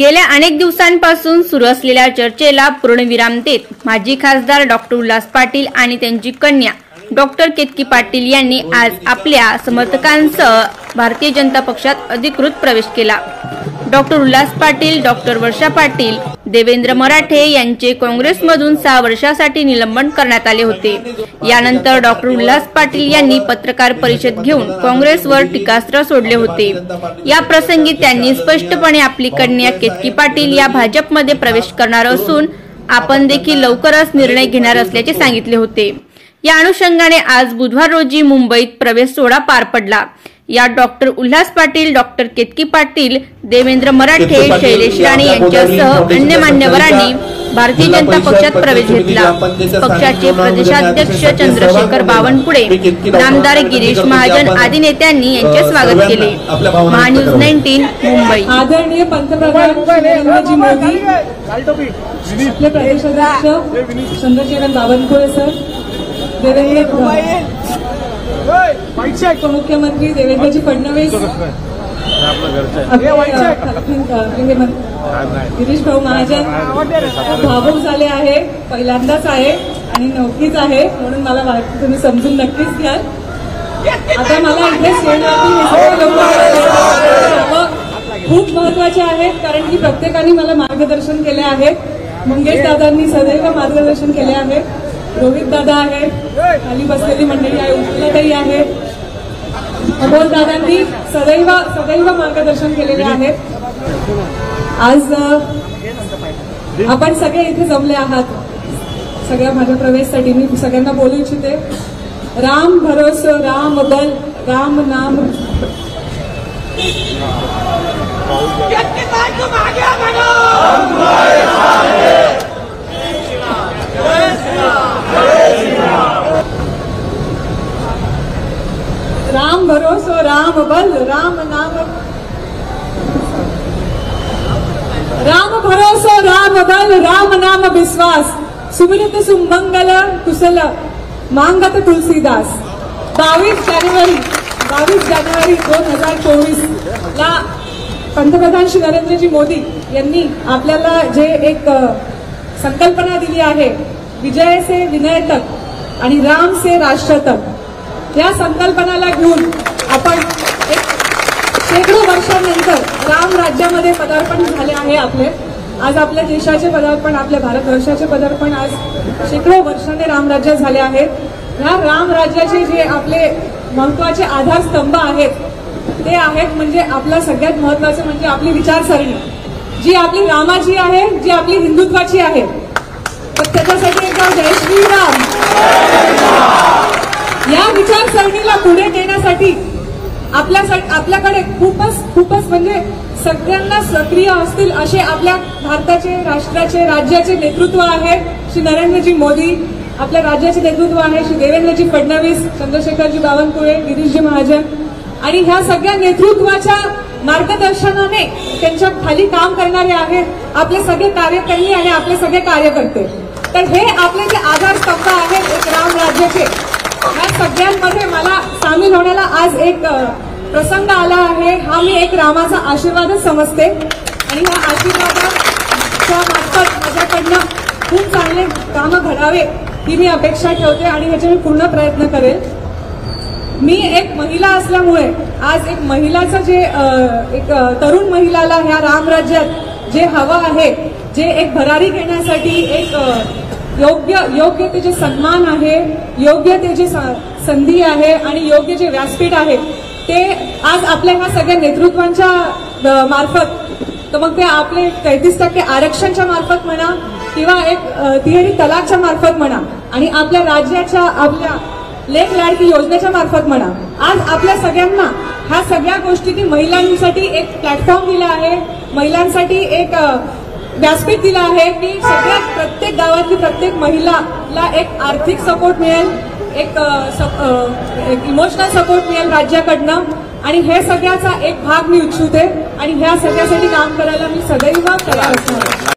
गेल्या अनेक दिवसांपासून सुरू असलेल्या चर्चेला पूर्णविराम देत माजी खासदार डॉक्टर उल्हास पाटील आणि त्यांची कन्या डॉक्टर केतकी पाटील यांनी आज आपल्या समर्थकांसह भारतीय जनता पक्षात अधिकृत प्रवेश केला। डॉक्टर उल्हास पाटील, डॉक्टर वर्षा पाटील, देवेंद्र मराठे यांचे काँग्रेसमधून 6 वर्षांसाठी निलंबन करण्यात आले होते। यानंतर डॉक्टर उल्हास पाटील यांनी पत्रकार परिषद घेऊन काँग्रेसवर टीकास्त्र सोडले होते। या प्रसंगी त्यांनी स्पष्टपणे आपली कन्या केतकी पाटील या भाजपमध्ये प्रवेश करणार असून आपण देखील लवकरच निर्णय घेणार असल्याचे सांगितले होते। या अनुषंगाने आज बुधवार रोजी मुंबईत प्रवेश सोहळा पार पडला। या डॉक्टर उल्हास पाटील, डॉक्टर केतकी पाटील, देवेंद्र मराठे, शैलेश राणे यांच्यासह अन्य मान्यवरांनी भारतीय जनता पक्षात प्रवेश घेतला। पक्षाचे प्रदेशाध्यक्ष चंद्रशेखर बावनकुळे, नामदार गिरीश महाजन आदी नेत्यांनी यांचे स्वागत केले। महान्यूज 19 मुंबई। आदरणीय पंतप्रधान नरेंद्रजी मोदी, आपले प्रदेशाध्यक्ष चंद्रशेखर बावनकुळे सर, उपमुख्यमंत्री देवेंद्रजी फडणवीस, गिरीश भाऊ महाजन भावुक झाले आहे, पहिल्यांदाच आहे आणि नौकीच आहे म्हणून मला वाटतं तुम्ही समजून नक्कीच घ्याल। आता मला इथे खूप महत्वाचे आहेत कारण की प्रत्येकाने मला मार्गदर्शन केले आहे। मंगेश दादांनी सदैव मार्गदर्शन केले आहे, रोहित दादा आहे, खाली बसलेली मंडळी आहे, उज्ज्वलाताई आहे, अमोल दादांनी सदैव मार्गदर्शन केलेले आहे। आज आपण सगळे इथे जमले आहात सगळ्या माझ्या प्रवेशसाठी। मी सगळ्यांना बोलू इच्छिते, राम भरोसो राम बल राम नाम। राम भरोसो राम बल राम नाम, राम भरोसो राम बल राम नाम विश्वास, सुमिरत सुमंगल कुशल मांगत तुलसीदास। 22 जानेवारी 2024 ला पंतप्रधान श्री नरेंद्रजी मोदी यांनी आपल्याला जे एक संकल्पना दिली आहे, विजय से विनय तक आणि राम से राष्ट्र तक, या संकल्पनाला घेऊन आपण एक शेकडो वर्षांनंतर राम राज्यामध्ये पदार्पण झाले आहे आपले। आज आपल्या देशाचे पदार्पण, आपल्या भारतवर्षाचे पदार्पण आज शेकडो वर्षांनी राम राज्य झाले आहेत। या राम राज्याचे जे आपले महत्वाचे आधारस्तंभ आहेत ते आहेत म्हणजे आपला सगळ्यात महत्वाचं म्हणजे आपली विचारसरणी, जी आपली रामाची आहे, जी आपली हिंदुत्वाची आहे। तर त्याच्यासाठी एकदा जय श्रीराम। या विचारसरणीला पुढे नेण्यासाठी आपल्याकडे खूपच म्हणजे सगळ्यांना सक्रिय असतील असे आपल्या भारताचे, राष्ट्राचे, राज्याचे नेतृत्व आहे श्री नरेंद्रजी मोदी, आपल्या राज्याचे नेतृत्व आहे श्री देवेंद्रजी फडणवीस, चंद्रशेखरजी बावनकुळे, गिरीशजी महाजन आणि ह्या सगळ्या नेतृत्वाच्या मार्गदर्शनाने त्यांच्या खाली काम करणारे आहेत आपले सगळे कार्यकर्ते आणि आपले सगळे कार्यकर्ते। तर हे आपले जे आधारस्तंभ आहेत एक राम राज्याचे, या सगळ्यांमध्ये मला सामील होण्याला आज एक प्रसंग आला आहे। हा मी एक रामाचा आशीर्वादच समजते आणि ह्या आशीर्वादाच्या मार्फत माझ्याकडनं खूप चांगले काम घडावे ही मी अपेक्षा ठेवते आणि ह्याचे मी पूर्ण प्रयत्न करेल। मी एक महिला असल्यामुळे आज एक महिलाचं जे एक तरुण महिलाला ह्या राम राज्यात जे हवं आहे, जे एक भरारी घेण्यासाठी एक योग्य ते जे सन्मान आहे, योग्य ते जे संधी आहे आणि योग्य जे व्यासपीठ आहे ते आज आपल्या ह्या सगळ्या नेतृत्वांच्या मार्फत, तर मग ते आपले 33% आरक्षणच्या मार्फत म्हणा किंवा एक तिहेरी तलाकच्या मार्फत म्हणा आणि आपल्या राज्याच्या आपल्या लेख लाडकी योजनेच्या मार्फत म्हणा, आज आपल्या सगळ्यांना ह्या सगळ्या गोष्टींनी महिलांसाठी एक प्लॅटफॉर्म दिला आहे, महिलांसाठी एक व्यासपीठ दिला आहे की सगळ्यात प्रत्येक गावातली प्रत्येक महिलाला एक आर्थिक सपोर्ट मिळेल, एक इमोशनल सपोर्ट मिळेल राज्याकडनं आणि हे सगळ्याचा एक भाग मी इच्छिते आणि ह्या सगळ्यासाठी काम करायला मी सदैव तयार असणार।